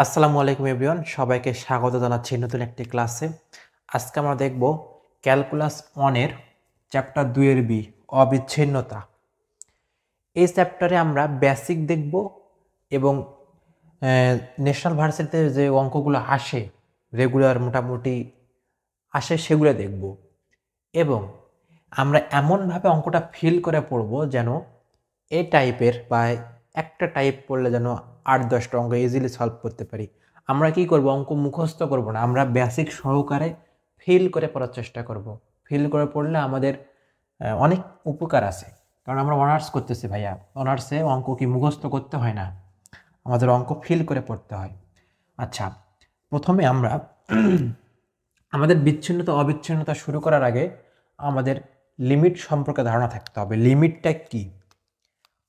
আসসালামু আলাইকুম এভরিওয়ান, সবাইকে স্বাগত জানাচ্ছি নতুন একটি ক্লাসে। আজকে আমরা দেখব ক্যালকুলাস 1 এর চ্যাপ্টার 2 এর বি, অবিচ্ছিন্নতা। এই চ্যাপ্টারে আমরা বেসিক দেখব এবং ন্যাশনাল ভার্সিটিতে যে অঙ্কগুলো আসে রেগুলার মোটামুটি আসে সেগুলো দেখব এবং আমরা এমনভাবে অঙ্কটা ফিল করে পড়ব যেন এই টাইপের বা একটা টাইপ পড়লে যেন 8-10টা অঙ্ক ইজিলি সলভ করতে পারি। আমরা কি করব, অঙ্ক মুখস্থ করব না, আমরা বেসিক সহকারে ফিল করে পড়ার চেষ্টা করব। ফিল করে পড়লে আমাদের অনেক উপকার আছে, কারণ আমরা অনার্স করতেছি ভাইয়া। অনার্সে অঙ্ক কি মুখস্থ করতে হয় না, আমাদের অঙ্ক ফিল করে পড়তে হয়। আচ্ছা, প্রথমে আমরা আমাদের বিচ্ছিন্নতা অবিচ্ছিন্নতা শুরু করার আগে আমাদের লিমিট সম্পর্কে ধারণা থাকতে হবে। লিমিটটা কি?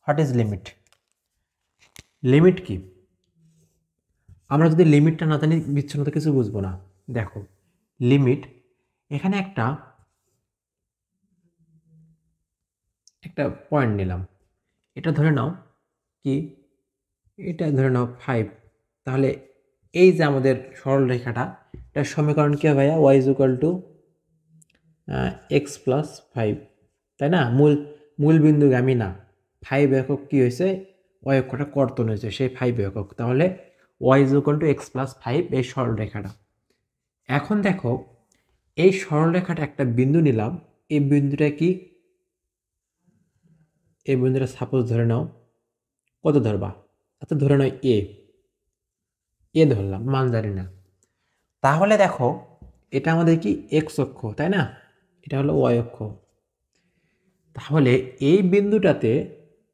What is limit? লিমিট কি? আমরা যদি লিমিটটা না জানি বিচ্ছিন্নতা কিছু বুঝবো না। দেখো, লিমিট এখানে একটা পয়েন্ট নিলাম, এটা ধরে নাও কি, এটা ধরে নাও 5। তাহলে এই যে আমাদের সরল রেখাটা, এটার সমীকরণ কি হবে ভাইয়া? Y is equal to x plus 5, তাই না? মূল বিন্দুগামী না, 5 একক কি হয়েছে, ওয়াই অক্ষটা কর্তন হয়েছে, সেই 5 একক। তাহলে y is equal to x plus 5 এই সরল রেখাটা। এখন দেখো, এই সরল রেখাটা একটা বিন্দু নিলাম, এই বিন্দুটা কি? এই বিন্দুটা সাপোজ ধরে নাও, কত ধরবা? আচ্ছা ধরে নাও এ ধরলাম, মান জানি না। তাহলে দেখো, এটা আমাদের কি এক্স অক্ষ, তাই না? এটা হলো ওয়াই অক্ষ। তাহলে এই বিন্দুটাতে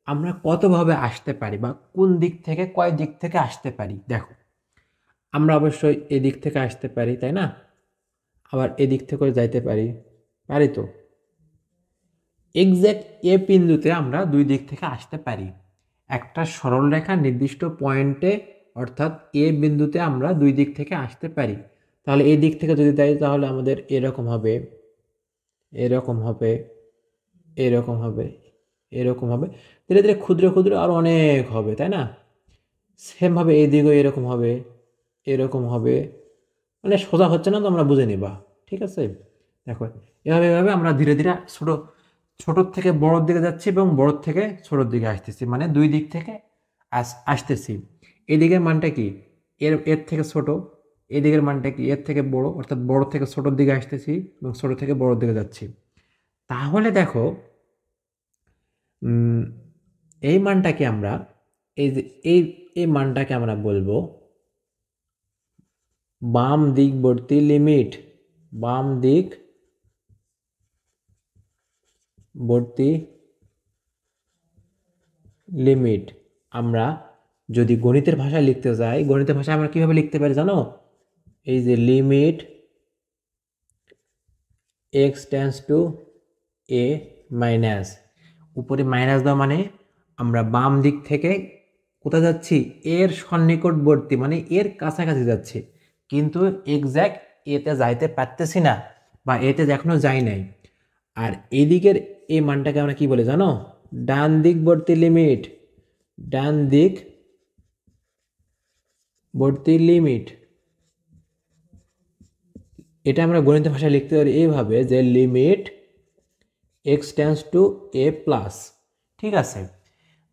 আমরা কতভাবে আসতে পারি বা কোন দিক থেকে কয় দিক থেকে আসতে পারি? দেখো, আমরা অবশ্যই এদিক থেকে আসতে পারি, তাই না? আবার এদিক থেকেও যাইতে পারি, পারি তো। এক্স্যাক্ট এ বিন্দুতে আমরা দুই দিক থেকে আসতে পারি। একটা সরল রেখা নির্দিষ্ট পয়েন্টে, অর্থাৎ এ বিন্দুতে আমরা দুই দিক থেকে আসতে পারি। তাহলে এই দিক থেকে যদি যাই, তাহলে আমাদের এরকম হবে, এরকম হবে, এরকম হবে, এরকম হবে, ধীরে ধীরে ক্ষুদ্র ক্ষুদ্র আরও অনেক হবে, তাই না? সেমভাবে এই দিকেও এরকম হবে, এরকম হবে, মানে সোজা হচ্ছে না তো, আমরা বুঝে নিবা, ঠিক আছে? দেখো, এভাবে এভাবে আমরা ধীরে ধীরে ছোটোর থেকে বড়োর দিকে যাচ্ছি এবং বড়োর থেকে ছোটোর দিকে আসতেছি, মানে দুই দিক থেকে আসতেছি। এদিকের মানটা কি? এর থেকে ছোট। এদিকের মানটা কি? এর থেকে বড়, অর্থাৎ বড় থেকে ছোটোর দিকে আসতেছি এবং ছোট থেকে বড়োর দিকে যাচ্ছি। তাহলে দেখো, এই মানটাকে আমরা, এই যে এই মানটাকে আমরা বলবো বাম দিকবর্তী লিমিট। বাম দিক বর্তী লিমিট। আমরা যদি গণিতের ভাষায় লিখতে যাই, গণিতের ভাষায় আমরা কিভাবে লিখতে পারি জানো? এই যে limit x tends to a minus, উপরে মাইনাস দেওয়া মানে আমরা বাম দিক থেকে কোথায় যাচ্ছি? এর সন্নিকটবর্তী, মানে এর কাছাকাছি যাচ্ছি, কিন্তু এক্স্যাক্ট এতে যাইতে পারতেছি না বা এতে এখনো যাই নাই। আর এদিকের এই মানটাকে আমরা কি বলে জানো? ডান দিকবর্তী লিমিট। ডান দিক বর্তী লিমিট। এটা আমরা গণিতের ভাষায় লিখতে পারি এইভাবে যে limit x tends to a plus. ঠিক আছে?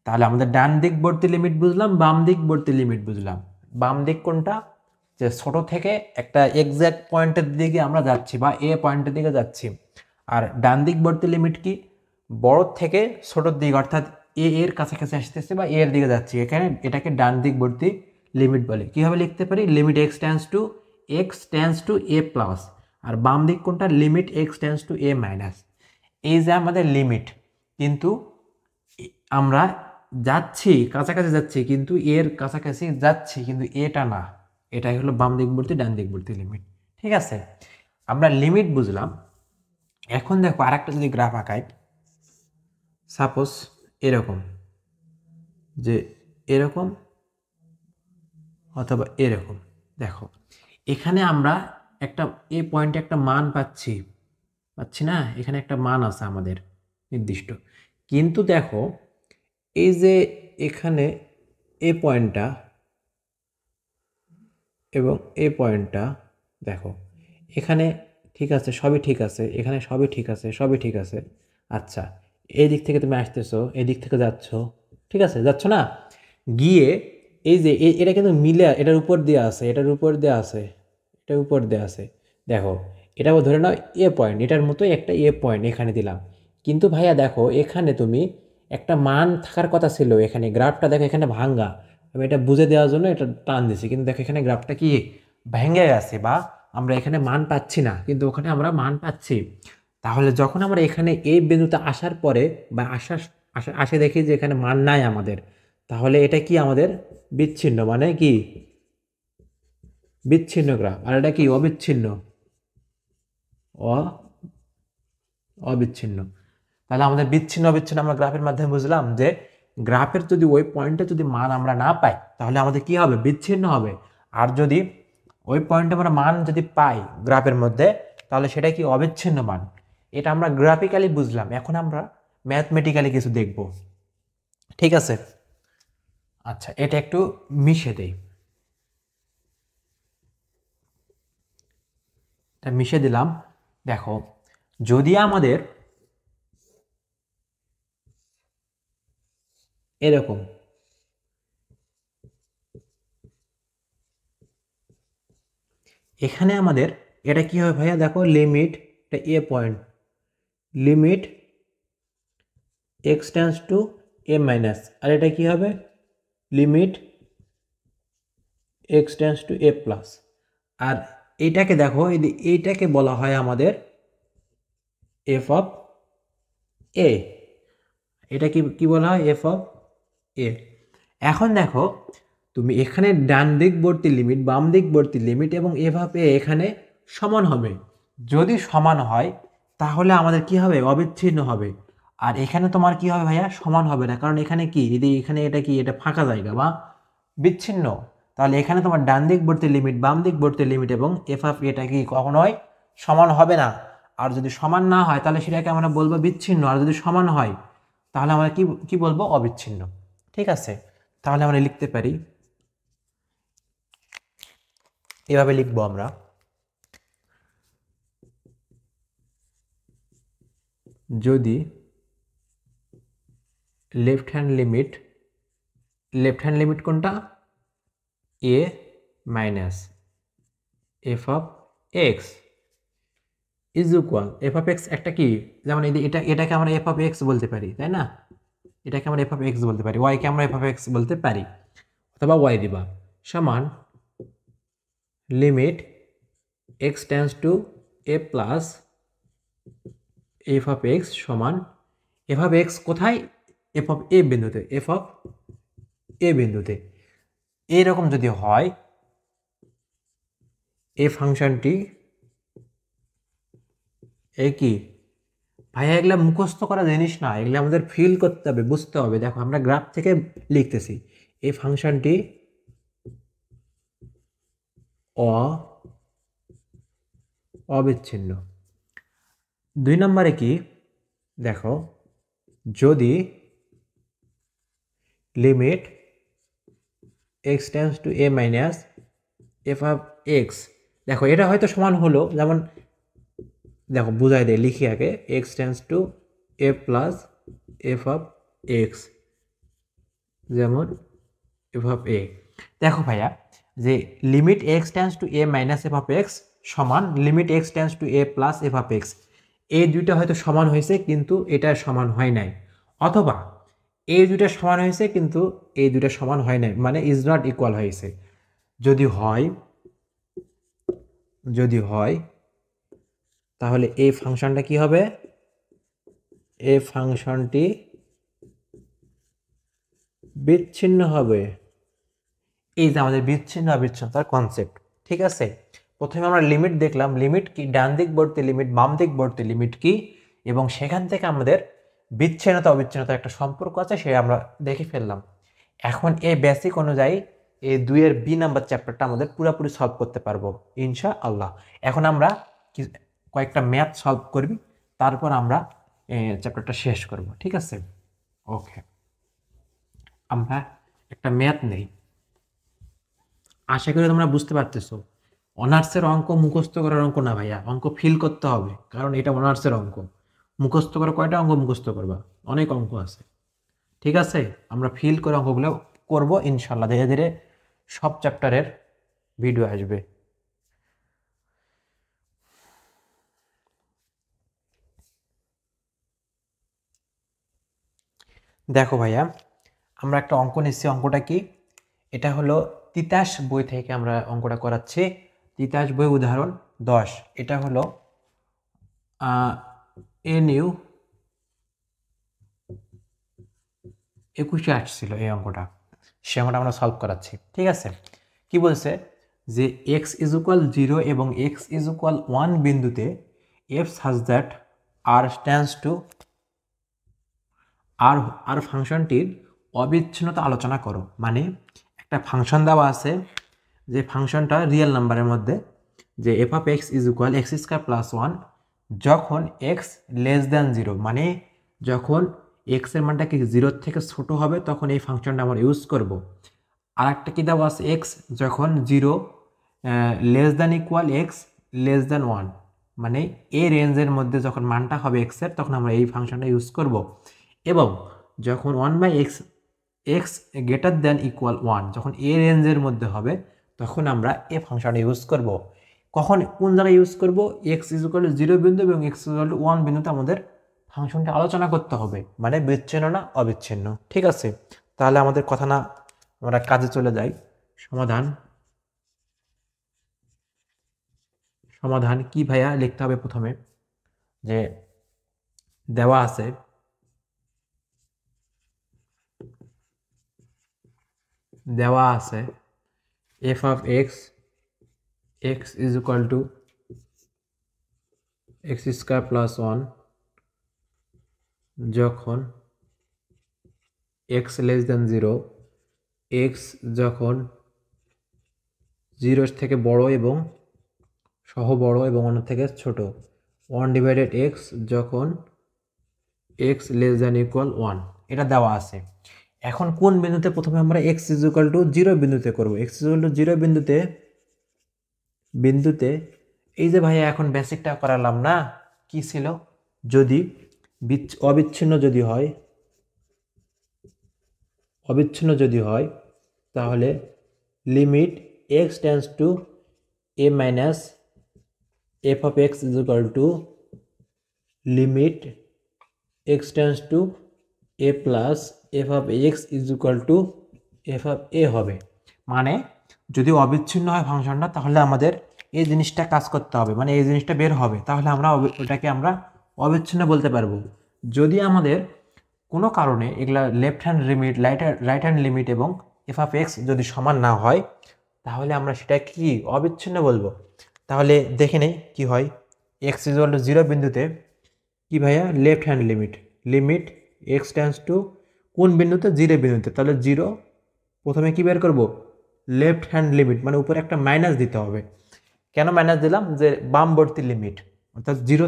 তাহলে আমাদের ডান দিক বর্তী লিমিট বুঝলাম, বাম দিক বর্তী লিমিট বুঝলাম। বাম দিক কোনটা? যে ছোট থেকে একটা এক্স্যাক্ট পয়েন্টের দিকে আমরা যাচ্ছি বা এ পয়েন্টের দিকে যাচ্ছি। আর ডান দিক বর্তী লিমিট কি? বড় থেকে ছোটোর দিক, অর্থাৎ এর কাছাকাছি আসতেছে বা এর দিকে যাচ্ছি, এখানে এটাকে ডান দিক বর্তী লিমিট বলে। কীভাবে লিখতে পারি? Limit x tends to a plus. আর বাম দিক কোনটা? Limit x tends to a minus. এই যে আমাদের লিমিট, কিন্তু আমরা যাচ্ছি, কাছাকাছি যাচ্ছি, কিন্তু এর কাছাকাছি যাচ্ছি, কিন্তু এটা না। এটাই হলো বাম দিকবর্তী ডান দিকবর্তী লিমিট। ঠিক আছে? আমরা লিমিট বুঝলাম। এখন দেখো, আরেকটা যদি গ্রাফ আঁকাই, সাপোজ এরকম, যে এরকম অথবা এরকম। দেখো, এখানে আমরা একটা এই পয়েন্টে একটা মান পাচ্ছি না? এখানে একটা মান আছে আমাদের নির্দিষ্ট, কিন্তু দেখো এই যে এখানে এই পয়েন্টটা, এবং এই পয়েন্টটা দেখো এখানে ঠিক আছে, সবই ঠিক আছে, এখানে সবই ঠিক আছে, সবই ঠিক আছে। আচ্ছা, এই দিক থেকে তুমি আসতেছো, এই দিক থেকে যাচ্ছ, ঠিক আছে, যাচ্ছ না, গিয়ে এই যে এটা কিন্তু মিলে এটার উপর দিয়ে আছে, এটার উপর দিয়ে আছে, এটার উপর দিয়ে আছে। দেখো এটা ধরে নাও এ পয়েন্ট, এটার মতোই একটা এ পয়েন্ট এখানে দিলাম। কিন্তু ভাইয়া দেখো এখানে তুমি একটা মান থাকার কথা ছিল, এখানে গ্রাফটা দেখো এখানে ভাঙ্গা। আমি এটা বুঝে দেওয়ার জন্য এটা টান দিছি, কিন্তু দেখো এখানে গ্রাফটা কি ভেঙে গেছে, বা আমরা এখানে মান পাচ্ছি না, কিন্তু ওখানে আমরা মান পাচ্ছি। তাহলে যখন আমরা এখানে এই বিন্দুতে আসার পরে বা আসে দেখি যে এখানে মান নাই আমাদের, তাহলে এটা কি আমাদের বিচ্ছিন্ন, মানে কি বিচ্ছিন্ন গ্রাফ। আর এটা কি অবিচ্ছিন্ন, অ অবিচ্ছিন্ন। তাহলে আমাদের বিচ্ছিন্ন অবিচ্ছিন্ন আমরা গ্রাফের মাধ্যমে বুঝলাম যে গ্রাফের যদি ওই পয়েন্টে যদি মান আমরা না পাই তাহলে আমাদের কি হবে, বিচ্ছিন্ন হবে। আর যদি ওই পয়েন্টে আমরা মান যদি পাই গ্রাফের মধ্যে, তাহলে সেটা কি অবিচ্ছিন্ন মান। এটা আমরা গ্রাফিক্যালি বুঝলাম, এখন আমরা ম্যাথমেটিক্যালি কিছু দেখব, ঠিক আছে। আচ্ছা, এটা একটু মিশে দেই, এটা মিশে দিলাম। দেখো যদি আমাদের এরকম এখানে আমাদের এটা কি হবে ভাইয়া, দেখো লিমিট, এটা a point, limit x tends to a minus, আর এটা কি হবে limit x tends to a plus. আর এইটাকে দেখো, এইটাকে বলা হয় আমাদের এফ অফ এ, এটা কি কি বলা হয়, এফ অফ এ। এখন দেখো তুমি এখানে ডান দিকবর্তী লিমিট, বাম দিকবর্তী লিমিট এবং এফ অফ এ এখানে সমান হবে। যদি সমান হয় তাহলে আমাদের কি হবে, অবিচ্ছিন্ন হবে। আর এখানে তোমার কি হবে ভাইয়া, সমান হবে না, কারণ এখানে কি, যদি এখানে এটা কি, এটা ফাঁকা জায়গা বা বিচ্ছিন্ন। তাহলে এখানে তোমার ডান দিকবর্তী লিমিট, বাম দিকবর্তী লিমিট এবং এফ অফ এটা কি কখনোই সমান হবে না। আর যদি সমান না হয় তাহলে সেটাকে আমরা বলবো বিচ্ছিন্ন, আর যদি সমান হয় তাহলে আমরা কি কি বলবো, অবিচ্ছিন্ন, ঠিক আছে। তাহলে আমরা লিখতে পারি, এভাবে লিখবো আমরা, যদি লেফট হ্যান্ড লিমিট কোনটা, a minus f of x is equal, f of x একটা কি, যেমন এটাকে আমরা এফ অফ এক্স বলতে পারি, তাই না, এটাকে আমরা এফ অফ এক্স বলতে পারি, ওয়াইকে আমরা এফ অফ এক্স বলতে পারি, অথবা ওয়াই দিবা, সমান limit x tends to a plus f of x সমান এফ অফ এক্স কোথায়, এফ অফ এ বিন্দুতে, এফ অফ এ বিন্দুতে। এইরকম যদি হয় এই ফাংশনটি কি ভাইয়া, এগুলা মুখস্থ করা জিনিস না, এগুলো আমাদের ফিল করতে হবে, বুঝতে হবে। দেখো আমরা গ্রাফ থেকে লিখতেছি, এই ফাংশনটি অবিচ্ছিন্ন। 2 নম্বরে কি, দেখো যদি limit x tends to a minus f of x, দেখো এটা হয়তো সমান হলো, যেমন দেখো বুঝাই দেয়, লিখি আগে, x tends to a plus f of x, যেমন এফ অফ এ। দেখো ভাইয়া যে limit x tends to a minus f of x সমান limit x tends to a plus f of x, এই দুইটা হয়তো সমান হয়েছে কিন্তু এটা সমান হয় নাই, অথবা এই দুইটা সমান হয়েছে কিন্তু এই দুইটা সমান হয় নাই, মানে ইজ নট ইকুয়াল হয়েছে। যদি হয়, যদি হয় তাহলে এই ফাংশনটা কি হবে, এই ফাংশনটি বিচ্ছিন্ন হবে। এই যে আমাদের বিচ্ছিন্ন অবিচ্ছিন্নতার কনসেপ্ট, ঠিক আছে। প্রথমে আমরা লিমিট দেখলাম, লিমিট কি, ডান দিকবর্তী লিমিট, বাম দিকবর্তী লিমিট কি, এবং সেখান থেকে আমাদের বিচ্ছিন্নতা অবিচ্ছিন্নতার একটা সম্পর্ক আছে, সে আমরা দেখে ফেললাম। এখন এই বেসিক অনুযায়ী এই 2-এর বি নাম্বার চ্যাপ্টারটা আমাদের পুরোপুরি সলভ করতে পারবো ইনশাআল্লাহ। এখন আমরা কয়েকটা ম্যাথ সলভ করবি, তারপর আমরা চ্যাপ্টারটা শেষ করব, ঠিক আছে। ওকে, আমরা একটা ম্যাথ নেই, আশা করি তোমরা বুঝতে পারতেছো। অনার্সের অঙ্ক মুখস্থ করার অঙ্ক না ভাইয়া, অঙ্ক ফিল করতে হবে, কারণ এটা অনার্সের অঙ্ক। মুখস্থ করে কয়টা অঙ্ক মুখস্থ করবা? অনেক অঙ্ক আছে। ঠিক আছে, আমরা ফিল করে অঙ্কগুলো করব ইনশাল্লাহ। ধীরে ধীরে সব চ্যাপ্টারের ভিডিও আসবে। দেখো ভাইয়া, আমরা একটা অঙ্ক নিচ্ছি। অঙ্কটা কি? এটা হলো তিতাস বই থেকে আমরা অঙ্কটা করাচ্ছি। তিতাস বই উদাহরণ 10। এটা হলো NU 21-এ আসছিল এই অঙ্কটা। সে অঙ্কটা আমরা সলভ করাচ্ছি। ঠিক আছে, কি বলছে যে x=0 এবং x=1 বিন্দুতে f such that r stands to আর ফাংশনটির অবিচ্ছিন্নতা আলোচনা করো। মানে একটা ফাংশন দেওয়া আছে, যে ফাংশনটা রিয়েল নাম্বারের মধ্যে, যে f(x)=x² + 1 যখন x <0, মানে যখন x এর মানটা কি 0 থেকে ছোট হবে তখন এই ফাংশনটা আমরা ইউজ করব। আর একটা কি দেওয়া আছে, x যখন 0 x 1, মানে এই রেঞ্জের মধ্যে যখন মানটা হবে x এর, তখন আমরা এই ফাংশনটা ইউজ করব। এবং যখন 1/x x=1, যখন এ রেঞ্জের মধ্যে হবে তখন আমরা এ ফাংশনটা ইউজ করব। কখন কোন জায়গায় ইউজ করব? x=0 বিন্দু এবং x=1 বিন্দুতে আমাদের ফাংশনটা আলোচনা করতে হবে, মানে বিচ্ছিন্ন না অবিচ্ছিন্ন। ঠিক আছে, তাহলে আমাদের কথা না, আমরা কাজে চলে যাই। সমাধান কি ভাইয়া লিখতে হবে? প্রথমে যে দেওয়া আছে f(x) x² + 1 যখন x<0, x যখন 0 থেকে বড় এবং সহ বড় এবং 1 থেকে ছোট, 1/x যখন x<=1, এটা দেওয়া আছে। এখন কোন বিন্দুতে? প্রথমে আমরা x=0 বিন্দুতে করব। x=0 বিন্দুতে এই যে ভাইয়া এখন বেসিকটা করালাম না, কি ছিল? যদি অবিচ্ছিন্ন যদি হয় তাহলে limit x tends two a minus f(x) limit x tends two a plus f(x) f(a) হবে। মানে যদি অবিচ্ছিন্ন হয় ফাংশনটা, তাহলে আমাদের এই জিনিসটা কাজ করতে হবে, মানে এই জিনিসটা বের হবে, তাহলে আমরা ওটাকে আমরা অবিচ্ছিন্ন বলতে পারবো। যদি আমাদের কোনো কারণে এগুলা left hand limit, right hand limit এবং f(x) যদি সমান না হয়, তাহলে আমরা সেটা কি অবিচ্ছিন্ন বলবো। তাহলে দেখে নেই কি হয়। x=0 বিন্দুতে কি ভাইয়া? Left hand limit x tends two কোন বিন্দুতে? 0 বিন্দুতে। তাহলে 0 প্রথমে কি বের করব? লেফট হ্যান্ড লিমিট, মানে উপরে একটা মাইনাস দিতে হবে। কেন মাইনাস দিলাম? যে বামবর্তী লিমিট, অর্থাৎ 0,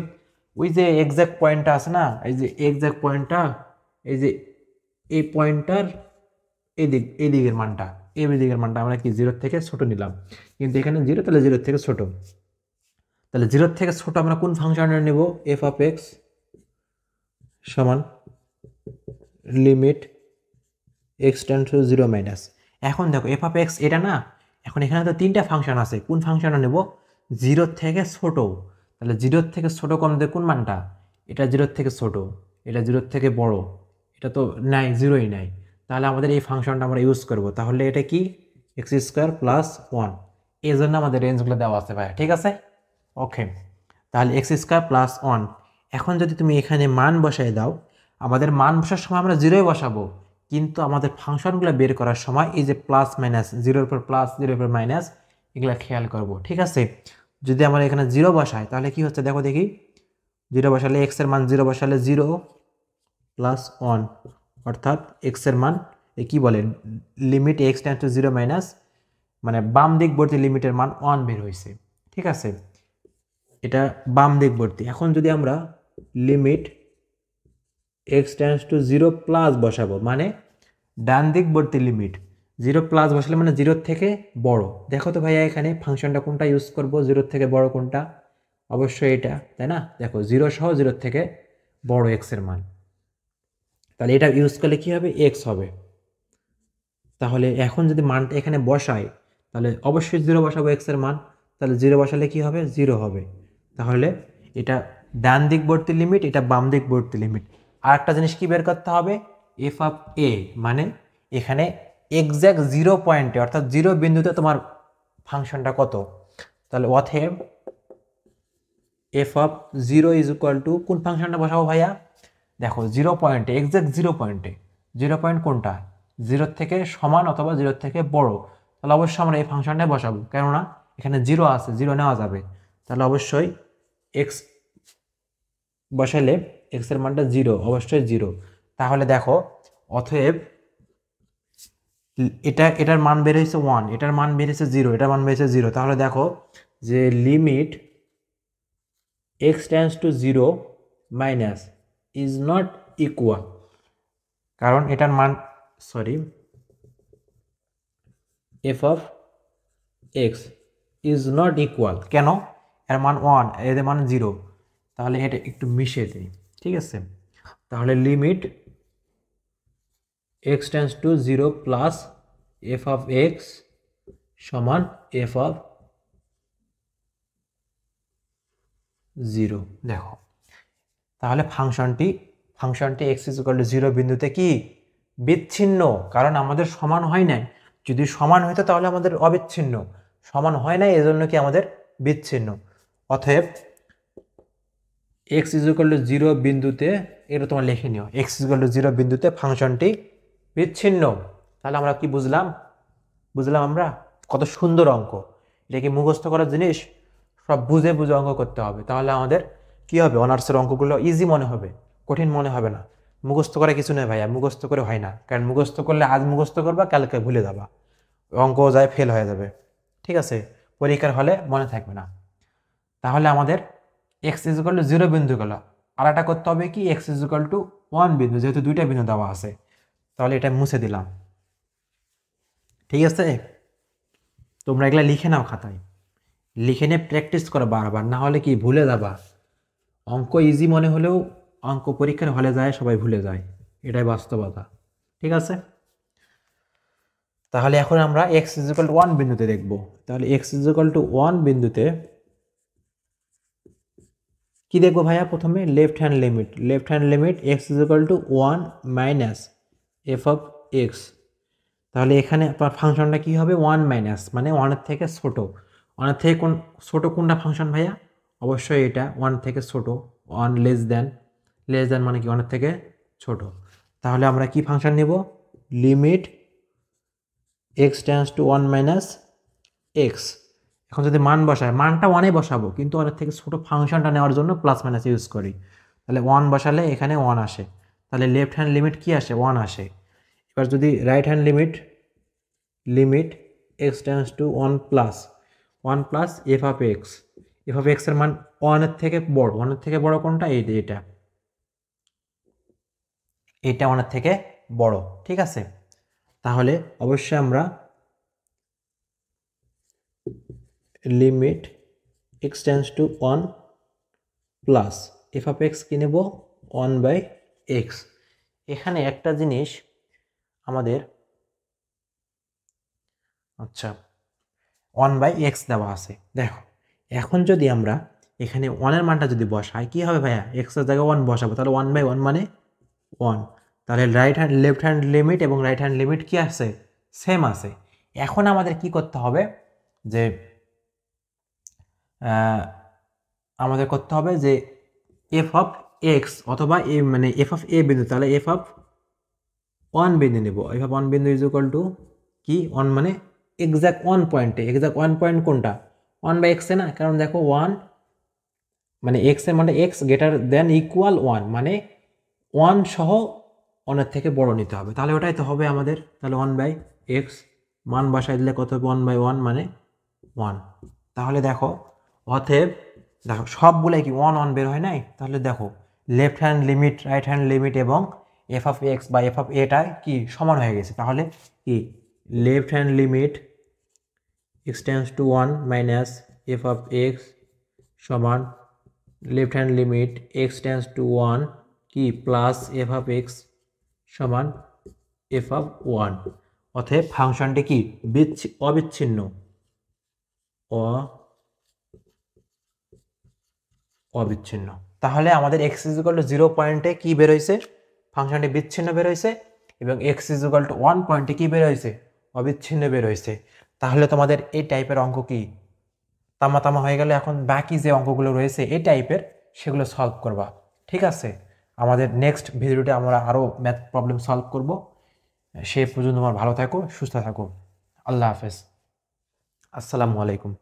ওই যে এক্সাক্ট পয়েন্টটা আছে না, এই যে এক্সাক্ট পয়েন্টটা, এই যে এই পয়েন্টটার এই দিকের মানটা আমরা কি 0 থেকে ছোট নিলাম, কিন্তু এখানে 0, তাহলে 0 থেকে ছোট। তাহলে 0 থেকে ছোট আমরা কোন ফাংশনটা নেব? f(x) সমান limit x tends two 0 minus. এখন দেখো f(x) এটা না, এখন এখানে তো 3টা ফাংশন আছে, কোন ফাংশনটা নেব? 0 থেকে ছোট। তাহলে 0 থেকে ছোট কোনদের কোন মানটা? এটা 0 থেকে ছোট, এটা 0 থেকে বড়, এটা তো নাই, 0ই নাই। তাহলে আমাদের এই ফাংশনটা আমরা ইউজ করব। তাহলে এটা কি? x² + 1। এই জন্য আমাদের রেঞ্জগুলো দেওয়া আছে ভাই। ঠিক আছে, ওকে। তাহলে x² + 1। এখন যদি তুমি এখানে মান বসাই দাও, আমাদের মান বসার সময় আমরা 0ই বসাবো, কিন্তু আমাদের ফাংশনগুলো বের করার সময় এই যে প্লাস মাইনাস, 0-এর উপর প্লাস 0-এর উপর মাইনাস, এগুলো খেয়াল করব। ঠিক আছে, যদি আমরা এখানে 0 বসাই তাহলে কি হচ্ছে দেখো দেখি। 0 বসালে x এর মান 0 বসালে 0 + 1, অর্থাৎ x এর মান কি বলে, limit x tends two 0 minus, মানে বাম দিকবর্তী লিমিটের মান 1 বের হয়েছে। ঠিক আছে, এটা বাম দিকবর্তী। এখন যদি আমরা limit x tends two 0 plus বসাবো, মানে ডান দিকবর্তী লিমিট, জিরো প্লাস বসালে মানে জিরোর থেকে বড়। দেখো তো ভাইয়া এখানে ফাংশনটা কোনটা ইউজ করব, জিরোর থেকে বড় কোনটা? অবশ্যই এটা, তাই না? দেখো জিরো সহ জিরোর থেকে বড় এক্সের মান, তাহলে এটা ইউজ করলে কি হবে, এক্স হবে। তাহলে এখন যদি মানটা এখানে বসাই তাহলে অবশ্যই জিরো বসাবো এক্সের মান, তাহলে জিরো বসালে কি হবে, জিরো হবে। তাহলে এটা ডান দিকবর্তী লিমিট, এটা বাম দিকবর্তী লিমিট। আর একটা জিনিস কি বের করতে হবে, এফ অফ এ, মানে এখানে এক্স্যাক্ট জিরো পয়েন্টে অর্থাৎ জিরো বিন্দুতে তোমার ফাংশনটা কত। তাহলে অতএব F of zero is equal two, কোন ফাংশনটা বসাবো ভাইয়া, দেখো জিরো পয়েন্টে, এক্স্যাক্ট জিরো পয়েন্টে, জিরো পয়েন্ট কোনটা, জিরোর থেকে সমান অথবা জিরোর থেকে বড়, তাহলে অবশ্যই আমরা এই ফাংশনটাই বসাবো, কেননা এখানে জিরো আছে, জিরো নেওয়া যাবে। তাহলে অবশ্যই এক্স বসালে এক্সের মানটা জিরো, অবশ্যই জিরো। তাহলে দেখো অতএব এটার মান বের হয়েছে ওয়ান, এটার মান বের হয়েছে জিরো, এটার মান বের হয়েছে জিরো। তাহলে দেখো যে limit x tends two zero minus is not equal, কারণ এটার মান F of x is not equal, কেন, এর মান ওয়ান, এদের মান জিরো। তাহলে এটা একটু মিশিয়ে দিই, ঠিক আছে? তাহলে limit x tends two zero plus f of x সমান এফ অফ জিরো। দেখো তাহলে ফাংশনটি x is equal two zero বিন্দুতে কি বিচ্ছিন্ন, কারণ আমাদের সমান হয় নাই। যদি সমান হইতো তাহলে আমাদের অবিচ্ছিন্ন, সমান হয় নাই এজন্য কি আমাদের বিচ্ছিন্ন। অতএব x is equal two zero বিন্দুতে, এটা তোমার লিখে নিও, x is equal two zero বিন্দুতে ফাংশনটি বিচ্ছিন্ন। তাহলে আমরা কি বুঝলাম আমরা কত সুন্দর অঙ্ক। এটা কি মুখস্থ করার জিনিস, সব বুঝে বুঝে অঙ্ক করতে হবে, তাহলে আমাদের কি হবে, অনার্সের অঙ্কগুলো ইজি মনে হবে, কঠিন মনে হবে না। মুখস্থ করে কিছু নেই ভাইয়া, মুখস্থ করে হয় না, কারণ মুখস্থ করলে আজ মুখস্থ করবা, কালকে ভুলে যাবা, অঙ্ক যায় ফেল হয়ে যাবে, ঠিক আছে? পরীক্ষার হলে মনে থাকবে না। তাহলে আমাদের x is equal two zero বিন্দু গেল, আর একটা করতে হবে কি, x is equal two one বিন্দু, যেহেতু দুইটা বিন্দু দেওয়া আছে, তাহলে এটা মুছে দিলাম, ঠিক আছে? তোমরা এগুলা লিখে নাও খাতায়, লিখে নিয়ে প্র্যাকটিস করো বারবার, না হলে কি ভুলে যাবা। অঙ্ক ইজি মনে হলেও অঙ্ক পরীক্ষার হলে যায় সবাই ভুলে যায়, এটাই বাস্তবতা, ঠিক আছে? তাহলে এখন আমরা x is equal two one বিন্দুতে দেখব। তাহলে x is equal two one বিন্দুতে কি দেখবো ভাইয়া, প্রথমে left hand limit x is equal two one minus f of x. তাহলে এখানে আপনার ফাংশনটা কি হবে, ওয়ান মাইনাস, মানে ওয়ানের থেকে ছোট। ওয়ানের থেকে ছোট কোনটা ফাংশন ভাইয়া, অবশ্যই এটা ওয়ান থেকে ছোট, ওয়ান লেস দ্যান মানে কি ওয়ানের থেকে ছোট। তাহলে আমরা কি ফাংশন নেব, limit x tends two one minus x. এখন যদি মান বসায়, মানটা ওয়ানে বসাবো, কিন্তু ওয়ানের থেকে ছোট ফাংশনটা নেওয়ার জন্য প্লাস মাইনাস ইউজ করি। তাহলে ওয়ান বসালে এখানে ওয়ান আসে, তাহলে লেফট হ্যান্ড লিমিট কি আসে, ওয়ান আসে। এবার যদি right hand limit x tends two one plus f of এক্সের মান ওয়ানের থেকে বড় কোনটা, এটা ওয়ানের থেকে বড়, ঠিক আছে? তাহলে অবশ্যই আমরা limit x tends two one plus f of x কি নেব, ওয়ান বাই এক্স। এখানে একটা জিনিস আমাদের, আচ্ছা ওয়ান বাই এক্স দেওয়া আছে, দেখো এখন যদি আমরা এখানে ওয়ানের মানটা যদি বসাই কি হবে ভাইয়া, এক্সের জায়গায় ওয়ান বসাবো, তাহলে ওয়ান বাই ওয়ান মানে ওয়ান। তাহলে লেফট হ্যান্ড লিমিট এবং রাইট হ্যান্ড লিমিট কি আছে, সেম আছে। এখন আমাদের কি করতে হবে, যে এফ অফ এক্স অথবা মানে এফ অফ এ বিন্দু, তাহলে এফ অফ ওয়ান বিন্দু নেব। এফ অফ ওয়ান বিন্দু ইজ ইকুয়াল টু কি, ওয়ান মানে এক্সাক্ট ওয়ান পয়েন্ট কোনটা, ওয়ান বাই এক্সে না, কারণ দেখো ওয়ান মানে এক্স এর মানে x greater than equal one, মানে ওয়ান সহ ওয়ানের থেকে বড় নিতে হবে, তাহলে ওটাই তো হবে আমাদের। তাহলে ওয়ান বাই এক্স মান বসাই দিলে কত হবে, ওয়ান বাই ওয়ান মানে ওয়ান। তাহলে দেখো অতএব সবগুলাই কি ওয়ান ওয়ান বের হয় নাই, তাহলে দেখো left hand limit, right hand limit এবং এফ অফ এক্স বা এফ অফ এটা কি সমান হয়ে গেছে। তাহলে কি left hand limit x tends to 1 minus f of x সমান left hand limit x tends to 1 কি প্লাস এফ অফ এক্স সমান এফ অফ 1। অতএব ফাংশনটি কি অবিচ্ছিন্ন অবিচ্ছিন্ন। তাহলে আমাদের x ইকুয়াল টু 0 পয়েন্টে কি বের হয়েছে, ফাংশনটি বিচ্ছিন্ন বের হয়েছে, এবং x ইকুয়াল টু 1 পয়েন্টে কি বের হয়েছে, অবিচ্ছিন্ন বের হয়েছে। তাহলে তোমাদের এই টাইপের অঙ্ক কি তামা তামা হয়ে গেলে এখন বাকি যে অঙ্কগুলো রয়েছে এই টাইপের সেগুলো সলভ করবা। ঠিক আছে, আমাদের নেক্সট ভিডিওতে আমরা আরও ম্যাথ প্রবলেম সলভ করব। সে পর্যন্ত তোমার ভালো থাকো, সুস্থ থাকো। আল্লাহ হাফেজ, আসসালামু আলাইকুম।